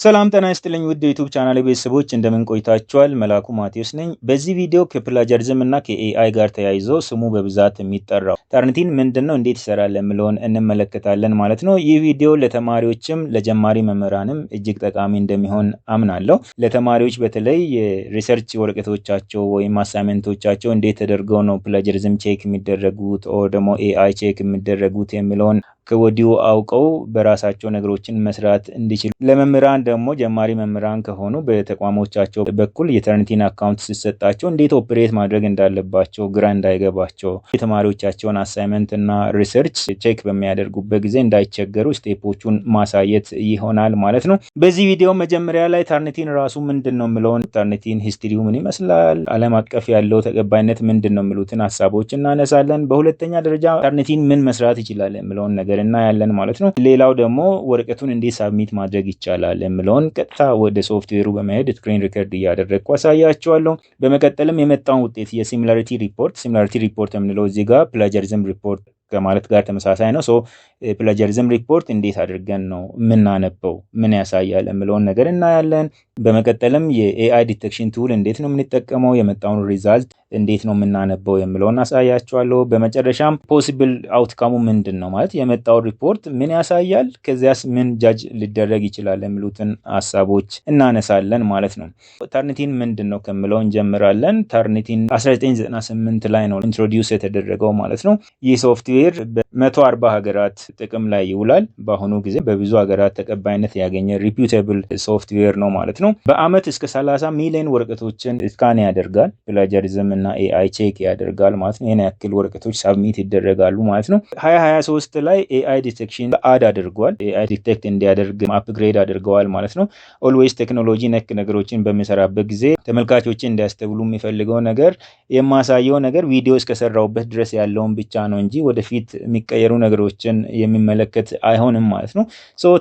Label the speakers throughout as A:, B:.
A: ሰላም ጤና ይስጥልኝ ውድ የዩቲዩብ ቻናል ቤተሰቦች እንደምን ቆይታችኋል? መላኩ ማቴዎስ ነኝ። በዚህ ቪዲዮ ከፕላጀሪዝም እና ከኤአይ ጋር ተያይዞ ስሙ በብዛት የሚጠራው ተርኒቲን ምንድነው፣ እንዴት ይሰራል የሚለውን እንመለከታለን ማለት ነው። ይህ ቪዲዮ ለተማሪዎችም ለጀማሪ መምህራንም እጅግ ጠቃሚ እንደሚሆን አምናለሁ። ለተማሪዎች በተለይ የሪሰርች ወረቀቶቻቸው ወይም አሳይመንቶቻቸው እንዴት ተደርገው ነው ፕላጀሪዝም ቼክ የሚደረጉት ኦር ደግሞ ኤአይ ቼክ የሚደረጉት የሚለውን ከወዲሁ አውቀው በራሳቸው ነገሮችን መስራት እንዲችሉ፣ ለመምህራን ደግሞ ጀማሪ መምህራን ከሆኑ በተቋሞቻቸው በኩል የተርኒቲን አካውንት ሲሰጣቸው እንዴት ኦፕሬት ማድረግ እንዳለባቸው ግራ እንዳይገባቸው፣ የተማሪዎቻቸውን አሳይመንት እና ሪሰርች ቼክ በሚያደርጉበት ጊዜ እንዳይቸገሩ ስቴፖቹን ማሳየት ይሆናል ማለት ነው። በዚህ ቪዲዮ መጀመሪያ ላይ ተርኒቲን ራሱ ምንድን ነው የሚለውን፣ ተርኒቲን ሂስትሪው ምን ይመስላል፣ ዓለም አቀፍ ያለው ተቀባይነት ምንድን ነው የሚሉትን ሀሳቦች እናነሳለን። በሁለተኛ ደረጃ ተርኒቲን ምን መስራት ይችላል የሚለውን ነገር እናያለን ማለት ነው። ሌላው ደግሞ ወረቀቱን እንዴት ሳብሚት ማድረግ ይቻላል የሚለውን ቀጥታ ወደ ሶፍትዌሩ በመሄድ ስክሪን ሪከርድ እያደረግኩ አሳያችኋለሁ። በመቀጠልም የመጣውን ውጤት የሲሚላሪቲ ሪፖርት የምንለው እዚህ ጋር ፕላጀሪዝም ሪፖርት ከማለት ጋር ተመሳሳይ ነው። ፕላጀሪዝም ሪፖርት እንዴት አድርገን ነው የምናነበው፣ ምን ያሳያል የሚለውን ነገር እናያለን። በመቀጠልም የኤአይ ዲቴክሽን ቱል እንዴት ነው የምንጠቀመው፣ የመጣውን ሪዛልት እንዴት ነው የምናነበው የሚለውን አሳያችኋለሁ። በመጨረሻም ፖሲብል አውትካሙ ምንድን ነው ማለት የመጣው ሪፖርት ምን ያሳያል፣ ከዚያስ ምን ጃጅ ሊደረግ ይችላል የሚሉትን ሀሳቦች እናነሳለን ማለት ነው። ተርኒቲን ምንድን ነው ከሚለው እንጀምራለን። ተርኒቲን 1998 ላይ ነው ኢንትሮዲውስ የተደረገው ማለት ነው። ይህ ሶፍትዌር በ140 ሀገራት ጥቅም ላይ ይውላል። በአሁኑ ጊዜ በብዙ ሀገራት ተቀባይነት ያገኘ ሪፒውቴብል ሶፍትዌር ነው ማለት ነው። በአመት እስከ 30 ሚሊዮን ወረቀቶችን ስካን ያደርጋል። ፕላጀሪዝም እና ኤአይ ቼክ ያደርጋል ማለት ነው። ይህን ያክል ወረቀቶች ሳብሚት ይደረጋሉ ማለት ነው። 2023 ላይ ኤአይ ዲቴክሽን አድ አድርጓል። ኤአይ ዲቴክት እንዲያደርግ አፕግሬድ አድርገዋል ማለት ነው። ኦልዌይስ ቴክኖሎጂ ነክ ነገሮችን በሚሰራበት ጊዜ ተመልካቾችን እንዲያስተውሉ የሚፈልገው ነገር የማሳየው ነገር ቪዲዮ እስከሰራውበት ድረስ ያለውን ብቻ ነው እንጂ ወደፊት የሚቀየሩ ነገሮችን የሚመለከት አይሆንም ማለት ነው።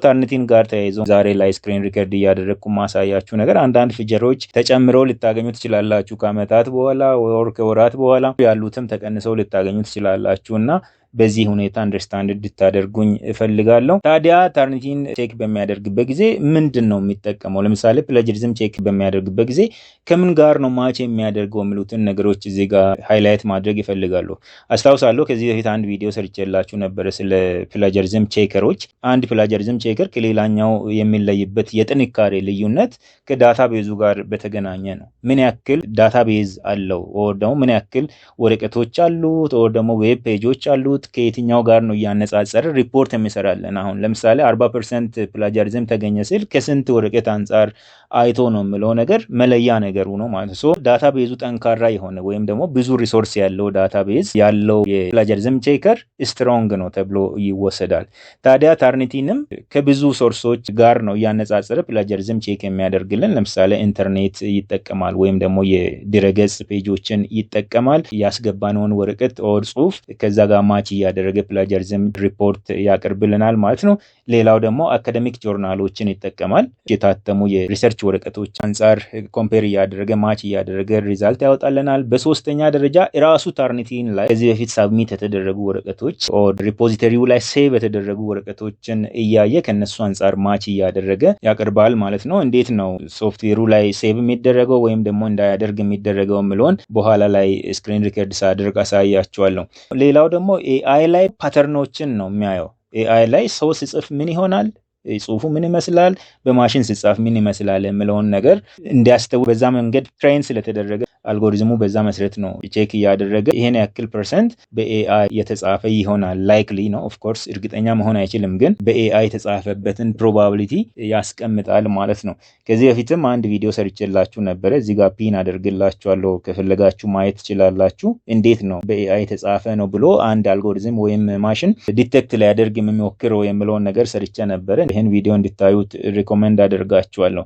A: ተርኒቲን ጋር ተያይዞ ዛሬ ላይ ስክሪን ሪከርድ እያደረግኩ ማሳያችሁ ነገር አንዳንድ ፊቸሮች ተጨምረው ልታገኙ ትችላላችሁ። ከአመታት በኋላ ወር ከወራት በኋላ ያሉትም ተቀንሰው ልታገኙ ትችላላችሁ እና በዚህ ሁኔታ አንደርስታንድ እንድታደርጉኝ እፈልጋለሁ። ታዲያ ተርኒቲን ቼክ በሚያደርግበት ጊዜ ምንድን ነው የሚጠቀመው? ለምሳሌ ፕላጀሪዝም ቼክ በሚያደርግበት ጊዜ ከምን ጋር ነው ማች የሚያደርገው የሚሉትን ነገሮች እዚህ ጋር ሃይላይት ማድረግ ይፈልጋሉ። አስታውሳለሁ ከዚህ በፊት አንድ ቪዲዮ ሰርቼላችሁ ነበረ ስለ ፕላጀሪዝም ቼከሮች። አንድ ፕላጀሪዝም ቼከር ከሌላኛው የሚለይበት የጥንካሬ ልዩነት ከዳታቤዙ ጋር በተገናኘ ነው። ምን ያክል ዳታቤዝ አለው ወር ደግሞ ምን ያክል ወረቀቶች አሉት ወር ደግሞ ዌብ ፔጆች አሉት ከየትኛው ጋር ነው እያነጻጸረ ሪፖርት የሚሰራለን። አሁን ለምሳሌ 40% ፕላጀሪዝም ተገኘ ሲል ከስንት ወረቀት አንጻር አይቶ ነው የሚለው ነገር መለያ ነገሩ ነው ማለት ነው። ዳታቤዙ ጠንካራ የሆነ ወይም ደግሞ ብዙ ሪሶርስ ያለው ዳታቤዝ ያለው የፕላጀሪዝም ቼከር ስትሮንግ ነው ተብሎ ይወሰዳል። ታዲያ ተርኒቲንም ከብዙ ሶርሶች ጋር ነው እያነጻጸረ ፕላጀሪዝም ቼክ የሚያደርግልን። ለምሳሌ ኢንተርኔት ይጠቀማል ወይም ደግሞ የድረገጽ ፔጆችን ይጠቀማል። ያስገባነውን ወረቀት ኦር ጽሁፍ ከዛ ጋር ማች እያደረገ ፕላጀሪዝም ሪፖርት ያቀርብልናል ማለት ነው። ሌላው ደግሞ አካደሚክ ጆርናሎችን ይጠቀማል። የታተሙ የሪሰርች ወረቀቶች አንጻር ኮምፔር እያደረገ ማች እያደረገ ሪዛልት ያወጣልናል። በሶስተኛ ደረጃ ራሱ ተርኒቲን ላይ ከዚህ በፊት ሳብሚት የተደረጉ ወረቀቶች ኦር ሪፖዚተሪው ላይ ሴቭ የተደረጉ ወረቀቶችን እያየ ከነሱ አንጻር ማች እያደረገ ያቀርባል ማለት ነው። እንዴት ነው ሶፍትዌሩ ላይ ሴቭ የሚደረገው ወይም ደግሞ እንዳያደርግ የሚደረገው የሚለውን በኋላ ላይ ስክሪን ሪከርድ ሳደርግ አሳያችኋለሁ። ሌላው ደግሞ ኤአይ ላይ ፓተርኖችን ነው የሚያየው። ኤአይ ላይ ሰው ሲጽፍ ምን ይሆናል፣ ጽሁፉ ምን ይመስላል፣ በማሽን ሲጻፍ ምን ይመስላል የሚለውን ነገር እንዲያስተውል በዛ መንገድ ትሬን ስለተደረገ አልጎሪዝሙ በዛ መሰረት ነው ቼክ እያደረገ ይሄን ያክል ፐርሰንት በኤአይ የተጻፈ ይሆናል። ላይክሊ ነው ኦፍ ኮርስ እርግጠኛ መሆን አይችልም፣ ግን በኤአይ የተጻፈበትን ፕሮባቢሊቲ ያስቀምጣል ማለት ነው። ከዚህ በፊትም አንድ ቪዲዮ ሰርቼላችሁ ነበረ። እዚህ ጋር ፒን አደርግላችኋለሁ ከፈለጋችሁ ማየት ትችላላችሁ። እንዴት ነው በኤአይ የተጻፈ ነው ብሎ አንድ አልጎሪዝም ወይም ማሽን ዲቴክት ሊያደርግ የሚሞክረው የሚለውን ነገር ሰርቼ ነበረ። ይህን ቪዲዮ እንድታዩት ሪኮመንድ አደርጋችኋለሁ።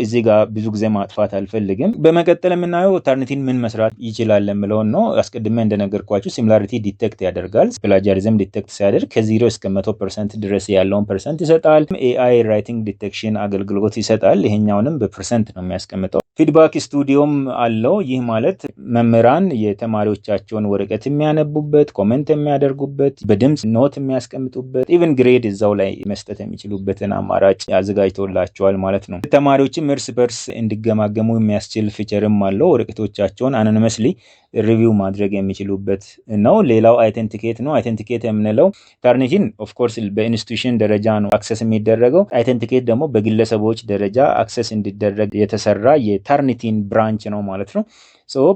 A: እዚህ ጋር ብዙ ጊዜ ማጥፋት አልፈልግም። በመቀጠል የምናየው ታርኒቲን ምን መስራት ይችላል ለምለውን ነው። አስቀድሜ እንደነገርኳችሁ ሲሚላሪቲ ዲቴክት ያደርጋል። ፕላጃሪዝም ዲቴክት ሲያደርግ ከ0 እስከ 100% ድረስ ያለውን ፐርሰንት ይሰጣል። ኤአይ ራይቲንግ ዲቴክሽን አገልግሎት ይሰጣል። ይሄኛውንም በፐርሰንት ነው የሚያስቀምጠው። ፊድባክ ስቱዲዮም አለው። ይህ ማለት መምህራን የተማሪዎቻቸውን ወረቀት የሚያነቡበት፣ ኮሜንት የሚያደርጉበት፣ በድምፅ ኖት የሚያስቀምጡበት፣ ኢቭን ግሬድ እዛው ላይ መስጠት የሚችሉበትን አማራጭ ያዘጋጅቶላቸዋል ማለት ነው። ተማሪዎችም እርስ በርስ እንዲገማገሙ የሚያስችል ፊቸርም አለው። ወረቀቶቻቸውን አኖኒመስሊ ሪቪው ማድረግ የሚችሉበት ነው። ሌላው አይተንቲኬት ነው። አይተንቲኬት የምንለው ታርኒቲን ኦፍኮርስ በኢንስቲትዩሽን ደረጃ ነው አክሰስ የሚደረገው። አይተንቲኬት ደግሞ በግለሰቦች ደረጃ አክሰስ እንዲደረግ የተሰራ የታርኒቲን ብራንች ነው ማለት ነው።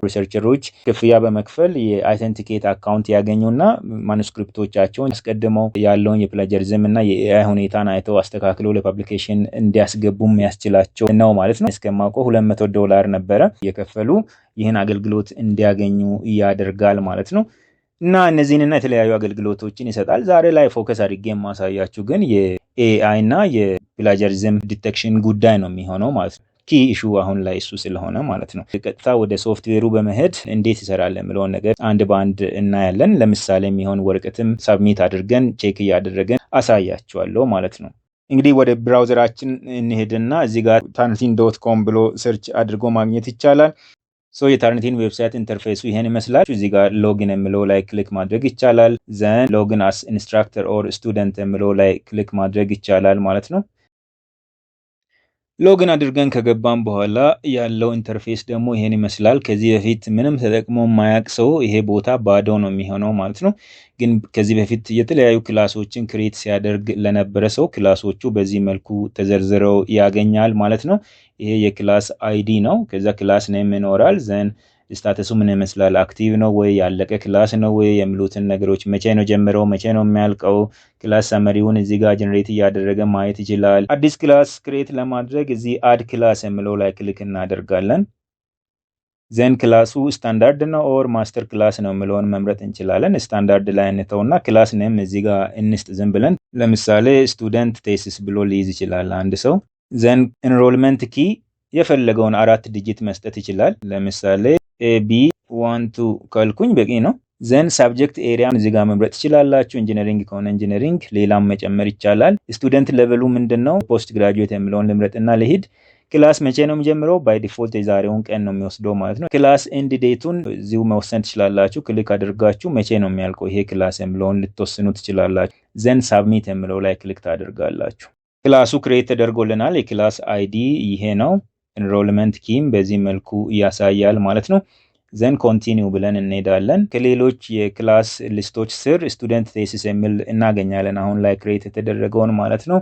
A: ሪሰርቸሮች ክፍያ በመክፈል የአይተንቲኬት አካውንት ያገኙና ማኑስክሪፕቶቻቸውን አስቀድመው ያለውን የፕላጀሪዝም እና የኤአይ ሁኔታን አይተው አስተካክለው ለፐብሊኬሽን እንዲያስገቡ የሚያስችላቸው ነው ማለት ነው። እስከማውቀው $200 ነበረ የከፈሉ ይህን አገልግሎት እንዲያገኙ ያደርጋል ማለት ነው። እና እነዚህንና የተለያዩ አገልግሎቶችን ይሰጣል። ዛሬ ላይ ፎከስ አድርጌ የማሳያችሁ ግን የኤአይ እና የፕላጀሪዝም ዲቴክሽን ጉዳይ ነው የሚሆነው ማለት ነው። ኪ ኢሹ አሁን ላይ እሱ ስለሆነ ማለት ነው። ቀጥታ ወደ ሶፍትዌሩ በመሄድ እንዴት ይሰራል የሚለውን ነገር አንድ በአንድ እናያለን። ለምሳሌ የሚሆን ወረቀትም ሳብሚት አድርገን ቼክ እያደረገን አሳያችኋለሁ ማለት ነው። እንግዲህ ወደ ብራውዘራችን እንሄድና እዚህ ጋር tarnitin.com ብሎ ሰርች አድርጎ ማግኘት ይቻላል። የታርኒቲን ዌብሳይት ኢንተርፌሱ ይሄን ይመስላል። እዚህ ጋር ሎጊን የሚለው ላይ ክሊክ ማድረግ ይቻላል። ዘን ሎጊን አስ ኢንስትራክተር ኦር ስቱደንት የሚለው ላይ ክሊክ ማድረግ ይቻላል ማለት ነው። ሎግን አድርገን ከገባን በኋላ ያለው ኢንተርፌስ ደግሞ ይሄን ይመስላል። ከዚህ በፊት ምንም ተጠቅሞ የማያውቅ ሰው ይሄ ቦታ ባዶ ነው የሚሆነው ማለት ነው። ግን ከዚህ በፊት የተለያዩ ክላሶችን ክሬት ሲያደርግ ለነበረ ሰው ክላሶቹ በዚህ መልኩ ተዘርዝረው ያገኛል ማለት ነው። ይሄ የክላስ አይዲ ነው። ከዛ ክላስ ኔም ይኖራል። ዘን ስታተሱ ምን ይመስላል፣ አክቲቭ ነው ወይ፣ ያለቀ ክላስ ነው ወይ የሚሉትን ነገሮች፣ መቼ ነው ጀምረው መቼ ነው የሚያልቀው፣ ክላስ ሰመሪውን እዚህ ጋር ጀነሬት እያደረገ ማየት ይችላል። አዲስ ክላስ ክሬት ለማድረግ እዚህ አድ ክላስ የሚለው ላይ ክሊክ እናደርጋለን። ዘን ክላሱ ስታንዳርድ ነው ኦር ማስተር ክላስ ነው የሚለውን መምረጥ እንችላለን። ስታንዳርድ ላይ እንተውና ክላስ ኔም እዚህ ጋር እንስጥ ዝም ብለን። ለምሳሌ ስቱደንት ቴሲስ ብሎ ሊይዝ ይችላል አንድ ሰው። ዘን ኢንሮልመንት ኪ የፈለገውን 4 ዲጂት መስጠት ይችላል። ለምሳሌ AB12 ካልኩኝ በቂ ነው። ዘን ሳብጀክት ኤሪያን እዚህ ጋር መምረጥ ትችላላችሁ። ኢንጂነሪንግ ከሆነ ኢንጂነሪንግ፣ ሌላም መጨመር ይቻላል። ስቱደንት ሌቨሉ ምንድነው፣ ፖስት ግራጁዌት የሚለውን ልምረጥና ልሂድ። ክላስ መቼ ነው የሚጀምረው፣ ባይ ዲፎልት የዛሬውን ቀን ነው የሚወስደው ማለት ነው። ክላስ ኤንድ ዴቱን እዚሁ መወሰን ትችላላችሁ። ክሊክ አድርጋችሁ መቼ ነው የሚያልቀው ይሄ ክላስ የሚለውን ልትወስኑ ትችላላችሁ። ዘን ሳብሚት የሚለው ላይ ክሊክ ታደርጋላችሁ። ክላሱ ክሬት ተደርጎልናል። የክላስ አይዲ ይሄ ነው። ኢንሮልመንት ኪም በዚህ መልኩ ያሳያል ማለት ነው። ዘን ኮንቲኒው ብለን እንሄዳለን። ከሌሎች የክላስ ሊስቶች ስር ስቱደንት ቴሲስ የሚል እናገኛለን። አሁን ላይ ክሬት የተደረገውን ማለት ነው።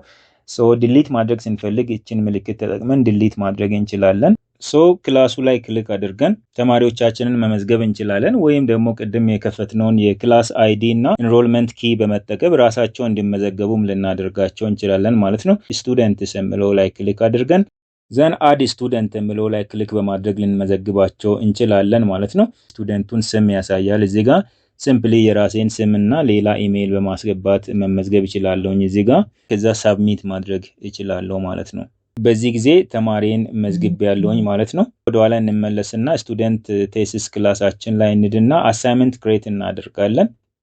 A: ዲሊት ማድረግ ስንፈልግ እችን ምልክት ተጠቅመን ዲሊት ማድረግ እንችላለን። ክላሱ ላይ ክሊክ አድርገን ተማሪዎቻችንን መመዝገብ እንችላለን። ወይም ደግሞ ቅድም የከፈትነውን የክላስ አይዲ እና ኢንሮልመንት ኪ በመጠቀም ራሳቸው እንዲመዘገቡም ልናደርጋቸው እንችላለን ማለት ነው። ስቱደንትስ የሚለው ላይ ክሊክ አድርገን ዘን አድ ስቱደንት የሚለው ላይ ክሊክ በማድረግ ልንመዘግባቸው እንችላለን ማለት ነው። ስቱደንቱን ስም ያሳያል እዚህ ጋር። ሲምፕሊ የራሴን ስም እና ሌላ ኢሜይል በማስገባት መመዝገብ ይችላለሁኝ እዚህ ጋር። ከዛ ሳብሚት ማድረግ ይችላለሁ ማለት ነው። በዚህ ጊዜ ተማሪን መዝግብ ያለውኝ ማለት ነው። ወደኋላ እንመለስና ስቱደንት ቴሲስ ክላሳችን ላይ እንድና አሳይመንት ክሬት እናደርጋለን።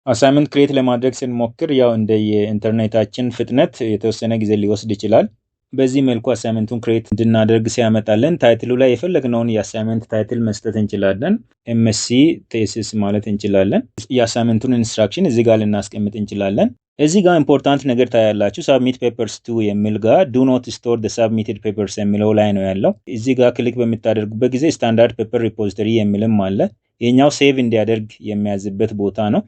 A: አሳይመንት ክሬት ለማድረግ ስንሞክር ያው እንደ የኢንተርኔታችን ፍጥነት የተወሰነ ጊዜ ሊወስድ ይችላል። በዚህ መልኩ አሳይመንቱን ክሬት እንድናደርግ ሲያመጣለን ታይትሉ ላይ የፈለግነውን የአሳይመንት ታይትል መስጠት እንችላለን። ኤምኤስሲ ቴሲስ ማለት እንችላለን። የአሳይመንቱን ኢንስትራክሽን እዚህ ጋር ልናስቀምጥ እንችላለን። እዚህ ጋር ኢምፖርታንት ነገር ታያላችሁ። ሳብሚት ፔፐርስ ቱ የሚል ጋር ዱ ኖት ስቶር ደ ሳብሚትድ ፔፐርስ የሚለው ላይ ነው ያለው። እዚህ ጋር ክሊክ በምታደርጉበት ጊዜ ስታንዳርድ ፔፐር ሪፖዚተሪ የሚልም አለ። የኛው ሴቭ እንዲያደርግ የሚያዝበት ቦታ ነው።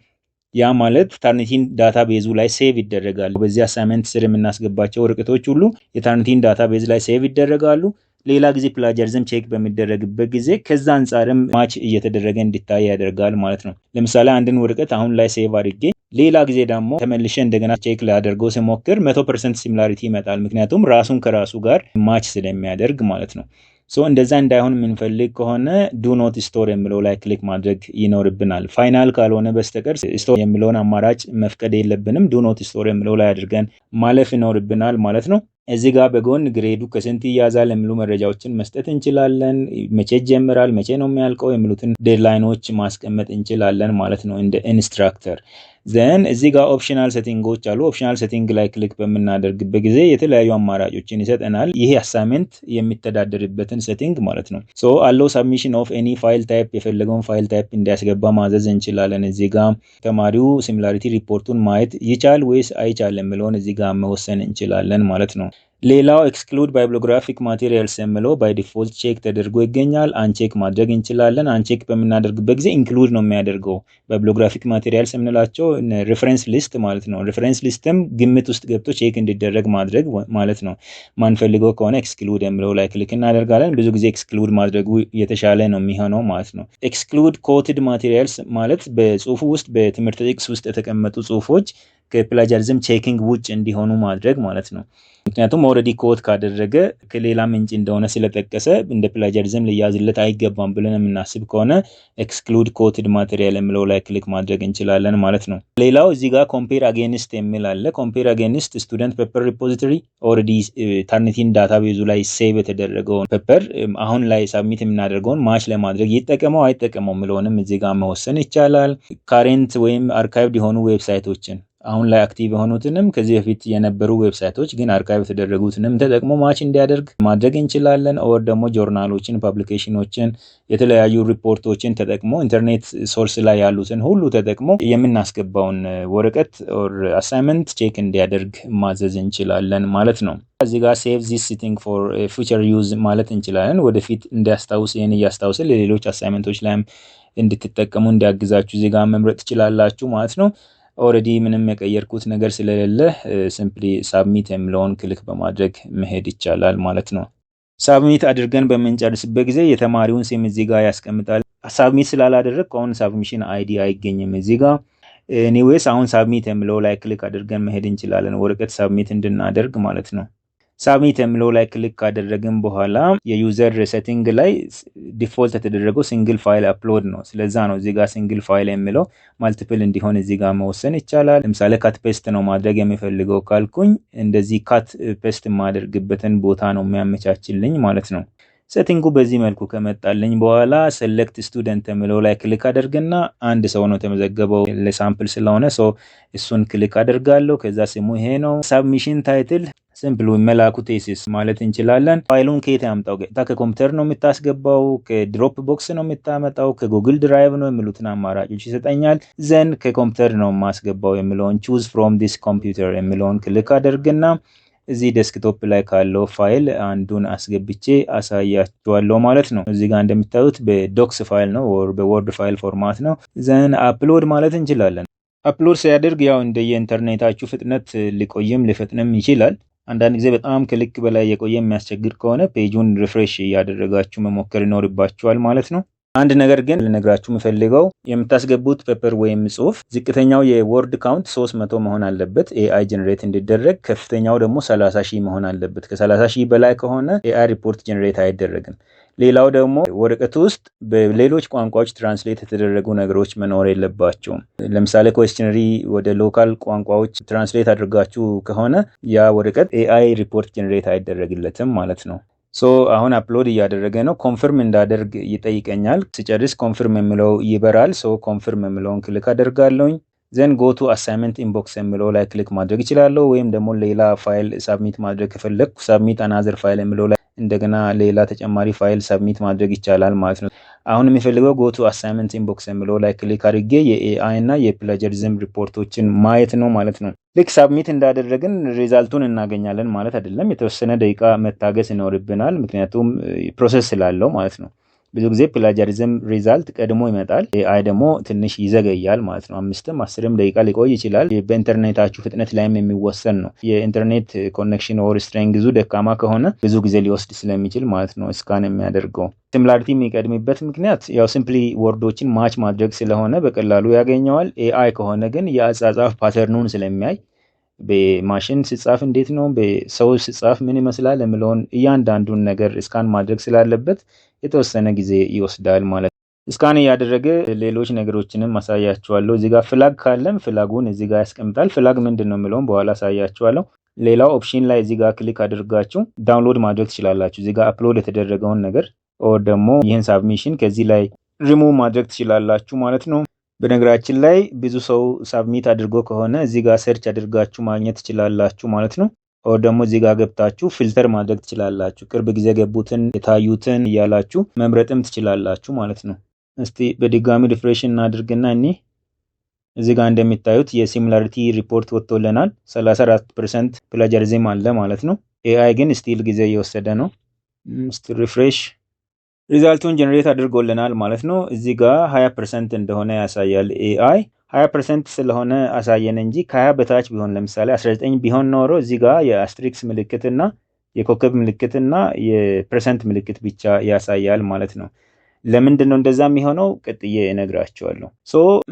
A: ያ ማለት ታርኒቲን ዳታ ቤዙ ላይ ሴቭ ይደረጋሉ። በዚህ አሳይመንት ስር የምናስገባቸው ወረቀቶች ሁሉ የታርኒቲን ዳታ ቤዝ ላይ ሴቭ ይደረጋሉ። ሌላ ጊዜ ፕላጀሪዝም ቼክ በሚደረግበት ጊዜ ከዛ አንጻርም ማች እየተደረገ እንዲታይ ያደርጋል ማለት ነው። ለምሳሌ አንድን ወረቀት አሁን ላይ ሴቭ አድርጌ ሌላ ጊዜ ደግሞ ተመልሼ እንደገና ቼክ ላደርገው ሲሞክር 100% ሲሚላሪቲ ይመጣል። ምክንያቱም ራሱን ከራሱ ጋር ማች ስለሚያደርግ ማለት ነው። ሶ እንደዛ እንዳይሆን የምንፈልግ ከሆነ ዱ ኖት ስቶር የሚለው ላይ ክሊክ ማድረግ ይኖርብናል። ፋይናል ካልሆነ በስተቀር ስቶር የሚለውን አማራጭ መፍቀድ የለብንም። ዱ ኖት ስቶር የሚለው ላይ አድርገን ማለፍ ይኖርብናል ማለት ነው። እዚህ ጋር በጎን ግሬዱ ከስንት ይያዛል የሚሉ መረጃዎችን መስጠት እንችላለን። መቼ ይጀምራል፣ መቼ ነው የሚያልቀው የሚሉትን ዴድላይኖች ማስቀመጥ እንችላለን ማለት ነው እንደ ኢንስትራክተር። ዘን እዚህ ጋር ኦፕሽናል ሴቲንጎች አሉ። ኦፕሽናል ሴቲንግ ላይ ክሊክ በምናደርግበት ጊዜ የተለያዩ አማራጮችን ይሰጠናል። ይሄ አሳይመንት የሚተዳደርበትን ሴቲንግ ማለት ነው። ሶ አለው ሰብሚሽን ኦፍ ኤኒ ፋይል ታይፕ፣ የፈለገውን ፋይል ታይፕ እንዲያስገባ ማዘዝ እንችላለን። እዚህ ጋር ተማሪው ሲሚላሪቲ ሪፖርቱን ማየት ይቻል ወይስ አይቻል የሚለውን እዚህ ጋር መወሰን እንችላለን ማለት ነው። ሌላው ኤክስክሉድ ባይብሊዮግራፊክ ማቴሪያልስ የሚለው ባይ ዲፎልት ቼክ ተደርጎ ይገኛል። አንቼክ ማድረግ እንችላለን። አንቼክ በምናደርግበት ጊዜ ኢንክሉድ ነው የሚያደርገው ባይብሊዮግራፊክ ማቴሪያልስ የምንላቸው ሬፈረንስ ሊስት ማለት ነው። ሬፈረንስ ሊስትም ግምት ውስጥ ገብቶ ቼክ እንዲደረግ ማድረግ ማለት ነው። ማንፈልገው ከሆነ ኤክስክሉድ የሚለው ላይ ክሊክ እናደርጋለን። ብዙ ጊዜ ኤክስክሉድ ማድረጉ የተሻለ ነው የሚሆነው ማለት ነው። ኤክስክሉድ ኮትድ ማቴሪያልስ ማለት በጽሁፉ ውስጥ በትምህርት ጥቅስ ውስጥ የተቀመጡ ጽሁፎች ከፕላጃሪዝም ቼኪንግ ውጭ እንዲሆኑ ማድረግ ማለት ነው። ምክንያቱም ኦልሬዲ ኮት ካደረገ ከሌላ ምንጭ እንደሆነ ስለጠቀሰ እንደ ፕላጃሪዝም ሊያዝለት አይገባም ብለን የምናስብ ከሆነ ኤክስክሉድ ኮትድ ማቴሪያል የሚለው ላይ ክሊክ ማድረግ እንችላለን ማለት ነው። ሌላው እዚህ ጋር ኮምፔር አጌንስት የሚል አለ። ኮምፔር አጌንስት ስቱደንት ፔፐር ሪፖዚቶሪ ኦልሬዲ ታርኒቲን ዳታቤዙ ላይ ሴቭ የተደረገውን ፔፐር አሁን ላይ ሳብሚት የምናደርገውን ማች ለማድረግ ይጠቀመው አይጠቀመው የሚለውንም እዚህ ጋር መወሰን ይቻላል። ካሬንት ወይም አርካይቭድ የሆኑ ዌብሳይቶችን አሁን ላይ አክቲቭ የሆኑትንም ከዚህ በፊት የነበሩ ዌብሳይቶች ግን አርካይቭ የተደረጉትንም ተጠቅሞ ማች እንዲያደርግ ማድረግ እንችላለን። ኦር ደግሞ ጆርናሎችን፣ ፐብሊኬሽኖችን፣ የተለያዩ ሪፖርቶችን ተጠቅሞ ኢንተርኔት ሶርስ ላይ ያሉትን ሁሉ ተጠቅሞ የምናስገባውን ወረቀት ኦር አሳይመንት ቼክ እንዲያደርግ ማዘዝ እንችላለን ማለት ነው። እዚህ ጋር ሴቭ ዚስ ሲቲንግ ፎር ፊውቸር ዩዝ ማለት እንችላለን። ወደፊት እንዲያስታውስ ይህን እያስታውስን ለሌሎች አሳይመንቶች ላይም እንድትጠቀሙ እንዲያግዛችሁ እዚህ ጋር መምረጥ ትችላላችሁ ማለት ነው። ኦልሬዲ ምንም የቀየርኩት ነገር ስለሌለ ሲምፕሊ ሳብሚት የሚለውን ክሊክ በማድረግ መሄድ ይቻላል ማለት ነው። ሳብሚት አድርገን በምንጨርስበት ጊዜ የተማሪውን ስም እዚህ ጋር ያስቀምጣል። ሳብሚት ስላላደረግ አሁን ሳብሚሽን አይዲ አይገኝም እዚህ ጋር። ኤኒዌይስ አሁን ሳብሚት የሚለው ላይ ክሊክ አድርገን መሄድ እንችላለን፣ ወረቀት ሳብሚት እንድናደርግ ማለት ነው። ሳብሚት የሚለው ላይ ክሊክ ካደረግን በኋላ የዩዘር ሴቲንግ ላይ ዲፎልት የተደረገው ሲንግል ፋይል አፕሎድ ነው። ስለዛ ነው እዚህ ጋር ሲንግል ፋይል የሚለው ማልቲፕል እንዲሆን እዚህ ጋር መወሰን ይቻላል። ለምሳሌ ካት ፔስት ነው ማድረግ የሚፈልገው ካልኩኝ እንደዚህ ካት ፔስት የማደርግበትን ቦታ ነው የሚያመቻችልኝ ማለት ነው። ሴቲንጉ በዚህ መልኩ ከመጣልኝ በኋላ ሴሌክት ስቱደንት የሚለው ላይ ክሊክ አደርግና አንድ ሰው ነው የተመዘገበው ለሳምፕል ስለሆነ እሱን ክሊክ አደርጋለሁ። ከዛ ስሙ ይሄ ነው። ሳብሚሽን ታይትል ሲምፕሉ መላኩ ቴሲስ ማለት እንችላለን። ፋይሉን ከየት ያምጣው? ከኮምፒውተር ነው የምታስገባው? ከድሮፕ ቦክስ ነው የምታመጣው? ከጉግል ድራይቭ ነው የሚሉትን አማራጮች ይሰጠኛል። ዘን ከኮምፒውተር ነው የማስገባው የሚለውን ቹዝ ፍሮም ዲስ ኮምፒውተር የሚለውን ክሊክ አደርግና እዚህ ዴስክቶፕ ላይ ካለው ፋይል አንዱን አስገብቼ አሳያችኋለሁ ማለት ነው። እዚህ ጋር እንደምታዩት በዶክስ ፋይል ነው ወር በወርድ ፋይል ፎርማት ነው። ዘን አፕሎድ ማለት እንችላለን። አፕሎድ ሲያደርግ ያው እንደየኢንተርኔታችሁ ፍጥነት ሊቆይም ሊፈጥንም ይችላል። አንዳንድ ጊዜ በጣም ከልክ በላይ የቆየ የሚያስቸግር ከሆነ ፔጁን ሪፍሬሽ እያደረጋችሁ መሞከር ይኖርባችኋል ማለት ነው። አንድ ነገር ግን ልነግራችሁ የምፈልገው የምታስገቡት ፔፐር ወይም ጽሁፍ ዝቅተኛው የወርድ ካውንት 300 መሆን አለበት ኤአይ ጀነሬት እንዲደረግ፣ ከፍተኛው ደግሞ 30,000 መሆን አለበት። ከ30,000 በላይ ከሆነ ኤአይ ሪፖርት ጀነሬት አይደረግም። ሌላው ደግሞ ወረቀቱ ውስጥ በሌሎች ቋንቋዎች ትራንስሌት የተደረጉ ነገሮች መኖር የለባቸውም። ለምሳሌ ኩዌስችነሪ ወደ ሎካል ቋንቋዎች ትራንስሌት አድርጋችሁ ከሆነ ያ ወረቀት ኤአይ ሪፖርት ጀነሬት አይደረግለትም ማለት ነው። አሁን አፕሎድ እያደረገ ነው። ኮንፈርም እንዳደርግ ይጠይቀኛል። ሲጨርስ ኮንፈርም የሚለው ይበራል። ኮንፈርም የሚለውን ክሊክ አደርጋለሁኝ። ዘን ጎቱ አሳይመንት ኢንቦክስ የሚለው ላይ ክሊክ ማድረግ ይችላለሁ። ወይም ደግሞ ሌላ ፋይል ሳብሚት ማድረግ ከፈለግኩ ሳብሚት አናዘር ፋይል የሚለው ላይ እንደገና ሌላ ተጨማሪ ፋይል ሳብሚት ማድረግ ይቻላል ማለት ነው። አሁን የሚፈልገው ጎቱ አሳይመንት ኢንቦክስ የሚለው ላይ ክሊክ አድርጌ የኤአይ እና የፕላጀሪዝም ሪፖርቶችን ማየት ነው ማለት ነው። ልክ ሳብሚት እንዳደረግን ሪዛልቱን እናገኛለን ማለት አይደለም። የተወሰነ ደቂቃ መታገስ ይኖርብናል፣ ምክንያቱም ፕሮሰስ ስላለው ማለት ነው። ብዙ ጊዜ ፕላጃሪዝም ሪዛልት ቀድሞ ይመጣል፣ ኤአይ ደግሞ ትንሽ ይዘገያል ማለት ነው። 5-10 ደቂቃ ሊቆይ ይችላል። በኢንተርኔታችሁ ፍጥነት ላይም የሚወሰን ነው። የኢንተርኔት ኮኔክሽን ኦር ስትሬንግዙ ደካማ ከሆነ ብዙ ጊዜ ሊወስድ ስለሚችል ማለት ነው ስካን የሚያደርገው። ሲሚላሪቲ የሚቀድምበት ምክንያት ያው ሲምፕሊ ወርዶችን ማች ማድረግ ስለሆነ በቀላሉ ያገኘዋል። ኤአይ ከሆነ ግን የአጻጻፍ ፓተርኑን ስለሚያይ በማሽን ሲጻፍ እንዴት ነው፣ በሰው ሲጻፍ ምን ይመስላል የሚለውን እያንዳንዱን ነገር ስካን ማድረግ ስላለበት የተወሰነ ጊዜ ይወስዳል ማለት ነው። ስካን እያደረገ ሌሎች ነገሮችንም አሳያችኋለሁ። እዚህ ጋር ፍላግ ካለም ፍላጉን እዚህ ጋር ያስቀምጣል። ፍላግ ምንድን ነው የሚለውን በኋላ አሳያችኋለሁ። ሌላው ኦፕሽን ላይ እዚህ ጋር ክሊክ አድርጋችሁ ዳውንሎድ ማድረግ ትችላላችሁ። እዚህ ጋር አፕሎድ የተደረገውን ነገር ኦር ደግሞ ይህን ሳብሚሽን ከዚህ ላይ ሪሙቭ ማድረግ ትችላላችሁ ማለት ነው። በነገራችን ላይ ብዙ ሰው ሳብሚት አድርጎ ከሆነ እዚህ ጋር ሰርች አድርጋችሁ ማግኘት ትችላላችሁ ማለት ነው። ኦር ደግሞ እዚህ ጋር ገብታችሁ ፊልተር ማድረግ ትችላላችሁ። ቅርብ ጊዜ ገቡትን የታዩትን እያላችሁ መምረጥም ትችላላችሁ ማለት ነው። እስቲ በድጋሚ ሪፍሬሽ እናድርግና እዚህ ጋር እንደሚታዩት የሲሚላሪቲ ሪፖርት ወጥቶልናል። 34% ፕላጃሪዝም አለ ማለት ነው። ኤአይ ግን ስቲል ጊዜ እየወሰደ ነው። እስቲ ሪፍሬሽ ሪዛልቱን ጀነሬት አድርጎልናል ማለት ነው። እዚህ ጋር 20% እንደሆነ ያሳያል። ኤአይ 20% ስለሆነ አሳየን እንጂ ከ20 በታች ቢሆን ለምሳሌ 19 ቢሆን ኖሮ እዚህ ጋር የአስትሪክስ ምልክትና የኮከብ ምልክትና የፐርሰንት ምልክት ብቻ ያሳያል ማለት ነው። ለምንድን ነው እንደዛ የሚሆነው? ቀጥዬ እነግራችኋለሁ።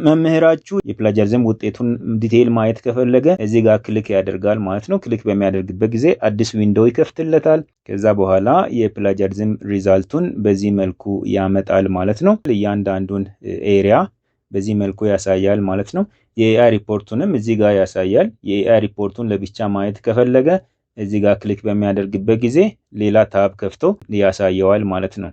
A: መምህራችሁ የፕላጃሪዝም ውጤቱን ዲቴይል ማየት ከፈለገ እዚህ ጋር ክሊክ ያደርጋል ማለት ነው። ክሊክ በሚያደርግበት ጊዜ አዲስ ዊንዶው ይከፍትለታል። ከዛ በኋላ የፕላጃሪዝም ሪዛልቱን በዚህ መልኩ ያመጣል ማለት ነው። እያንዳንዱን ኤሪያ በዚህ መልኩ ያሳያል ማለት ነው። የኤአይ ሪፖርቱንም እዚህ ጋር ያሳያል። የኤአይ ሪፖርቱን ለብቻ ማየት ከፈለገ እዚህ ጋር ክሊክ በሚያደርግበት ጊዜ ሌላ ታብ ከፍቶ ያሳየዋል ማለት ነው።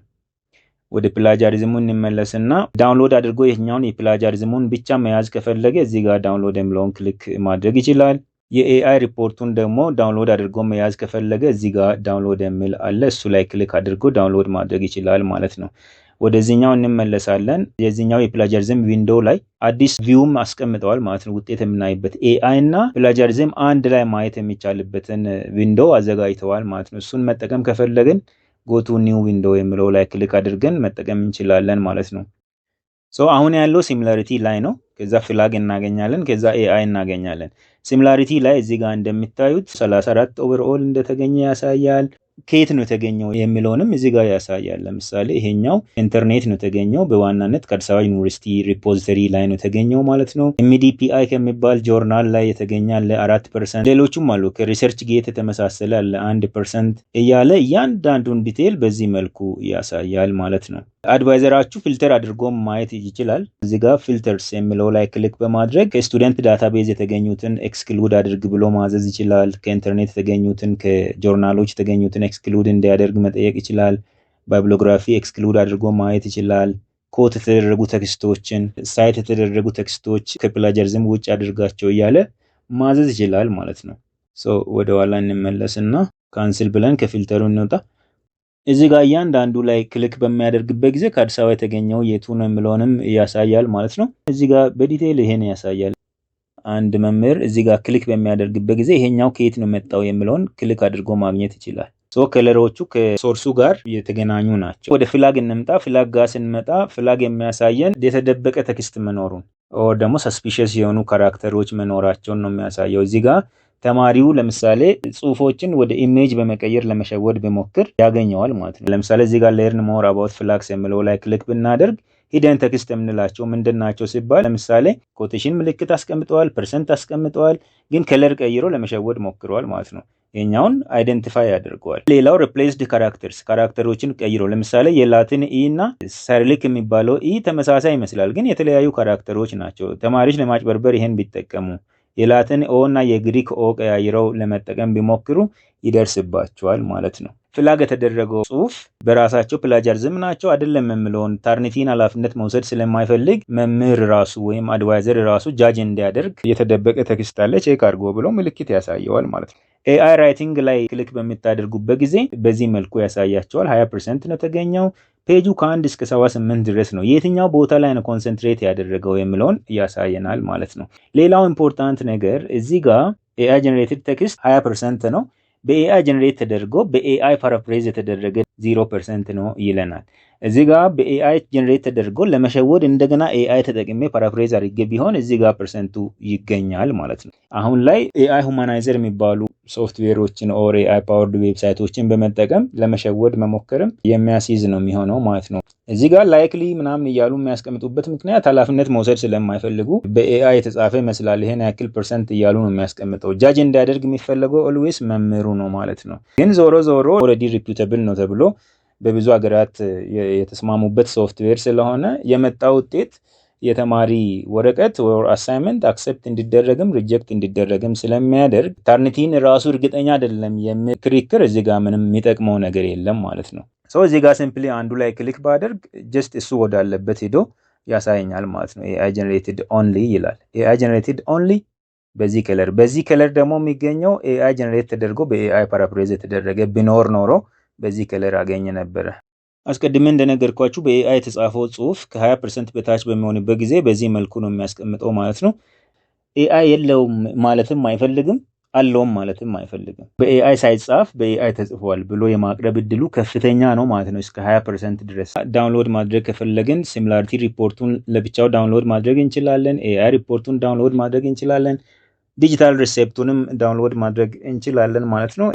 A: ወደ ፕላጃሪዝሙ እንመለስና ዳውንሎድ አድርጎ ይህኛውን የፕላጃሪዝሙን ብቻ መያዝ ከፈለገ እዚህ ጋር ዳውንሎድ የሚለውን ክሊክ ማድረግ ይችላል። የኤአይ ሪፖርቱን ደግሞ ዳውንሎድ አድርጎ መያዝ ከፈለገ እዚህ ጋር ዳውንሎድ የሚል አለ። እሱ ላይ ክሊክ አድርጎ ዳውንሎድ ማድረግ ይችላል ማለት ነው። ወደዚህኛው እንመለሳለን። የዚህኛው የፕላጃሪዝም ዊንዶው ላይ አዲስ ቪውም አስቀምጠዋል ማለት ነው። ውጤት የምናይበት ኤአይ እና ፕላጃሪዝም አንድ ላይ ማየት የሚቻልበትን ዊንዶው አዘጋጅተዋል ማለት ነው። እሱን መጠቀም ከፈለግን ጎቱ ኒው ዊንዶው የሚለው ላይ ክሊክ አድርገን መጠቀም እንችላለን ማለት ነው። አሁን ያለው ሲሚላሪቲ ላይ ነው። ከዛ ፍላግ እናገኛለን። ከዛ ኤአይ እናገኛለን። ሲሚላሪቲ ላይ እዚህ ጋር እንደሚታዩት 34 ኦቨርኦል እንደተገኘ ያሳያል። ከየት ነው የተገኘው የሚለውንም እዚህ ጋር ያሳያል። ለምሳሌ ይሄኛው ኢንተርኔት ነው የተገኘው። በዋናነት ከአዲስ አበባ ዩኒቨርሲቲ ሪፖዚተሪ ላይ ነው የተገኘው ማለት ነው። ኤምዲፒአይ ከሚባል ጆርናል ላይ የተገኘ አለ 4%። ሌሎችም አሉ። ከሪሰርች ጌት የተመሳሰለ አለ 1% እያለ እያንዳንዱን ዲቴል በዚህ መልኩ ያሳያል ማለት ነው። አድቫይዘራችሁ ፊልተር አድርጎ ማየት ይችላል። እዚህ ጋር ፊልተርስ የሚለው ላይ ክሊክ በማድረግ ከስቱደንት ዳታቤዝ የተገኙትን ኤክስክሉድ አድርግ ብሎ ማዘዝ ይችላል። ከኢንተርኔት የተገኙትን ከጆርናሎች የተገኙትን ኤክስክሉድ እንዲያደርግ መጠየቅ ይችላል። ባይብሎግራፊ ኤክስክሉድ አድርጎ ማየት ይችላል። ኮት የተደረጉ ቴክስቶችን፣ ሳይት የተደረጉ ቴክስቶች ከፕላጃሪዝም ውጭ አድርጋቸው እያለ ማዘዝ ይችላል ማለት ነው። ወደ ኋላ እንመለስና ካንስል ብለን ከፊልተሩ እንውጣ። እዚህ ጋር እያንዳንዱ ላይ ክሊክ በሚያደርግበት ጊዜ ከአዲስ አበባ የተገኘው የቱ ነው የሚለውንም ያሳያል ማለት ነው። እዚህ ጋር በዲቴይል ይሄን ያሳያል። አንድ መምህር እዚህ ጋር ክሊክ በሚያደርግበት ጊዜ ይሄኛው ከየት ነው መጣው የሚለውን ክሊክ አድርጎ ማግኘት ይችላል። ከለሮቹ ከሶርሱ ጋር የተገናኙ ናቸው። ወደ ፍላግ እንምጣ። ፍላግ ጋር ስንመጣ ፍላግ የሚያሳየን የተደበቀ ቴክስት መኖሩን ኦር ደግሞ ሰስፒሸስ የሆኑ ካራክተሮች መኖራቸውን ነው የሚያሳየው። እዚህ ጋር ተማሪው ለምሳሌ ጽሁፎችን ወደ ኢሜጅ በመቀየር ለመሸወድ ቢሞክር ያገኘዋል ማለት ነው። ለምሳሌ እዚህ ጋር learn more about flags የሚለው ላይ ክሊክ ብናደርግ ሂደን ቴክስት የምንላቸው ምንድናቸው ሲባል ለምሳሌ ኮቴሽን ምልክት አስቀምጠዋል፣ ፐርሰንት አስቀምጠዋል፣ ግን ከለር ቀይሮ ለመሸወድ ሞክረዋል ማለት ነው። የኛውን አይደንቲፋይ ያደርገዋል። ሌላው replaced characters ካራክተሮችን ቀይሮ ለምሳሌ የላቲን ኢ እና ሳይሪሊክ የሚባለው ኢ ተመሳሳይ ይመስላል፣ ግን የተለያዩ ካራክተሮች ናቸው። ተማሪዎች ለማጭበርበር ይሄን ቢጠቀሙ የላቲን ኦ እና የግሪክ ኦ ቀያይረው ለመጠቀም ቢሞክሩ ይደርስባቸዋል ማለት ነው። ፍላግ የተደረገው ጽሁፍ በራሳቸው ፕላጃሪዝም ናቸው አይደለም የሚለውን ታርኒቲን ኃላፊነት መውሰድ ስለማይፈልግ መምህር ራሱ ወይም አድቫይዘር ራሱ ጃጅ እንዲያደርግ የተደበቀ ቴክስት አለ ቼክ አድርጎ ብሎ ምልክት ያሳየዋል ማለት ነው። ኤአይ ራይቲንግ ላይ ክሊክ በሚታደርጉበት ጊዜ በዚህ መልኩ ያሳያቸዋል። 20% ነው የተገኘው። ፔጁ ከ1 እስከ 78 ድረስ ነው። የትኛው ቦታ ላይ ነው ኮንሰንትሬት ያደረገው የሚለውን ያሳየናል ማለት ነው። ሌላው ኢምፖርታንት ነገር እዚህ ጋር ኤአይ ጀነሬትድ ቴክስት 20% ነው። በኤአይ ጀነሬት ተደርጎ በኤአይ ፓራፍሬዝ የተደረገ 0% ነው ይለናል። እዚህ ጋር በኤአይ ጀነሬት ተደርጎ ለመሸወድ እንደገና ኤአይ ተጠቅሜ ፓራፍሬዝ አድርጌ ቢሆን እዚህ ጋር ፐርሰንቱ ይገኛል ማለት ነው። አሁን ላይ ኤአይ ሁማናይዘር የሚባሉ ሶፍትዌሮችን ኦር ኤአይ ፓወርድ ዌብሳይቶችን በመጠቀም ለመሸወድ መሞከርም የሚያስይዝ ነው የሚሆነው ማለት ነው። እዚህ ጋር ላይክሊ ምናምን እያሉ የሚያስቀምጡበት ምክንያት ኃላፊነት መውሰድ ስለማይፈልጉ በኤአይ የተጻፈ ይመስላል ይሄን ያክል % እያሉ ነው የሚያስቀምጠው። ጃጅ እንዲያደርግ የሚፈለገው ኦልዌይስ መምህሩ ነው ማለት ነው። ግን ዞሮ ኦልሬዲ ሪፒውተብል ነው ተብሎ በብዙ ሀገራት የተስማሙበት ሶፍትዌር ስለሆነ የመጣ ውጤት የተማሪ ወረቀት ወር አሳይመንት አክሰፕት እንዲደረግም ሪጀክት እንዲደረግም ስለሚያደርግ ታርኒቲን ራሱ እርግጠኛ አይደለም የሚል ክርክር እዚህ ጋር ምንም የሚጠቅመው ነገር የለም ማለት ነው። እዚህ ጋር ሲምፕሊ አንዱ ላይ ክሊክ ባደርግ ጀስት እሱ ወዳለበት ሄዶ ያሳየኛል ማለት ነው። AI generated only ይላል። AI generated only በዚህ ከለር ደግሞ የሚገኘው AI generate ተደርጎ በAI ፓራፍሬዝ የተደረገ ቢኖር ኖሮ በዚህ ከለር አገኘ ነበረ። አስቀድሜ እንደነገርኳችሁ በኤአይ የተጻፈው ጽሁፍ ከ20% በታች በሚሆንበት ጊዜ በዚህ መልኩ ነው የሚያስቀምጠው ማለት ነው። ኤአይ የለውም ማለትም አይፈልግም፣ አለውም ማለትም አይፈልግም። በኤአይ ሳይጻፍ በኤአይ ተጽፏል ብሎ የማቅረብ እድሉ ከፍተኛ ነው ማለት ነው፣ እስከ 20% ድረስ። ዳውንሎድ ማድረግ ከፈለግን ሲሚላሪቲ ሪፖርቱን ለብቻው ዳውንሎድ ማድረግ እንችላለን። ኤአይ ሪፖርቱን ዳውንሎድ ማድረግ እንችላለን። ዲጂታል ሪሴፕቱንም ዳውንሎድ ማድረግ እንችላለን ማለት ነው።